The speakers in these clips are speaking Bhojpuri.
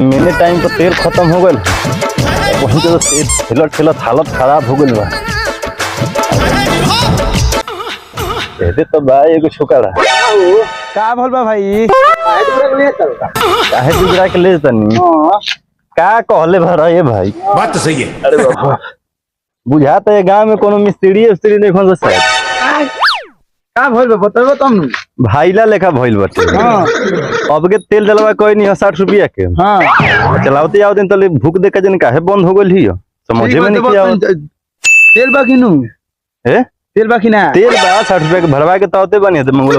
मैंने टाइम तो तेल खत्म हो गल वहीं तो तेल ठेलत ठेलत हालत खराब हो गल बा दे तो भाई एगो छोकरा का भल बा भाई काहे दूसरा के ले तनी का कहले भरा ये भाई बात तो सही है। अरे बाबा बुझाता है गांव में कोनो मिस्त्री उस्त्री नहीं खोल सकता का भल बा बताबो तुम भाईला लेखा भइल बाटे अब के तेल डलवा कोई नहीं 60 रुपया के हां चलावते आओ दिन तले भूख दे के जन काहे बंद हो गइल हियो समझे में नहीं आव तेल बाकी नु ए तेल बाकी ना तेल बा 60 रुपया के भरवा के तावते बनी है मंगलो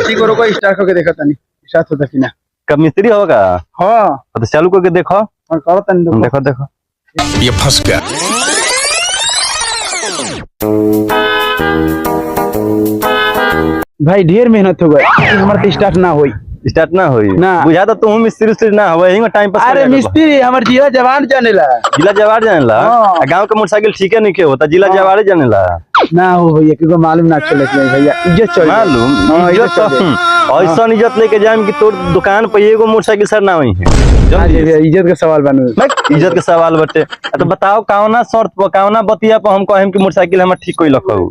ठीक करो को स्टार्ट करके देखा तनी साथ होता कि ना कब मिस्त्री होगा हां तो चालू करके देखो हां करो तनी देखो देखो ये फंस गया। भाई ढेर मेहनत हो गई हमार तो स्टार्ट ना होई स्टार्ट ना होई ना। बुझाता तू मिस्त्री उस्त्री ना होवे हिंग टाइम पास अरे मिस्त्री हमर जिला जवान जानेला जिला जवार जानेला हाँ। गांव के मोटरसाइकिल ठीके नहीं के होता जिला जवार जानेला ना हो भैया किको मालूम ना चले भैया इज्जत चल मालूम हाँ, इज्जत इज्जत चल ऐसा इज्जत लेके जाए कि तोर दुकान पे एगो मोटरसाइकिल सर ना होई है इज्जत का सवाल बनू इज्जत के सवाल बटे तो बताओ कौना शर्त पर कौना बतिया पर हम कहेम कि मोटरसाइकिल हमर ठीक कोई लखऊ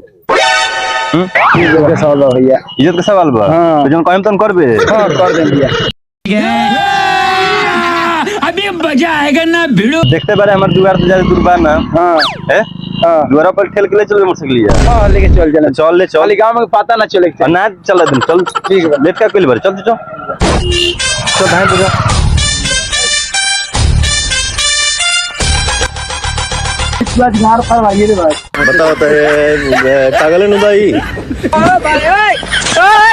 इज्जत का सवाल बा भैया इज्जत के सवाल बा हाँ। तो जन कहेम तन करबे हां कर दे भैया अभी मजा आएगा ना भिड़ो। देखते बारे हमर दुआर से ज्यादा दूर बा ना हां है हां दुआरा पर ठेल के ले चल मोटरसाइकिल हां लेके चल जाना चल ले चल खाली गांव में पता ना चले ना चल दिन चल ठीक है लेट का कोई बार चल चल चल धान तो जा आज मार फरवाइए रे भाई बताओ तो पागल है भाई ओ भाई ओए ओए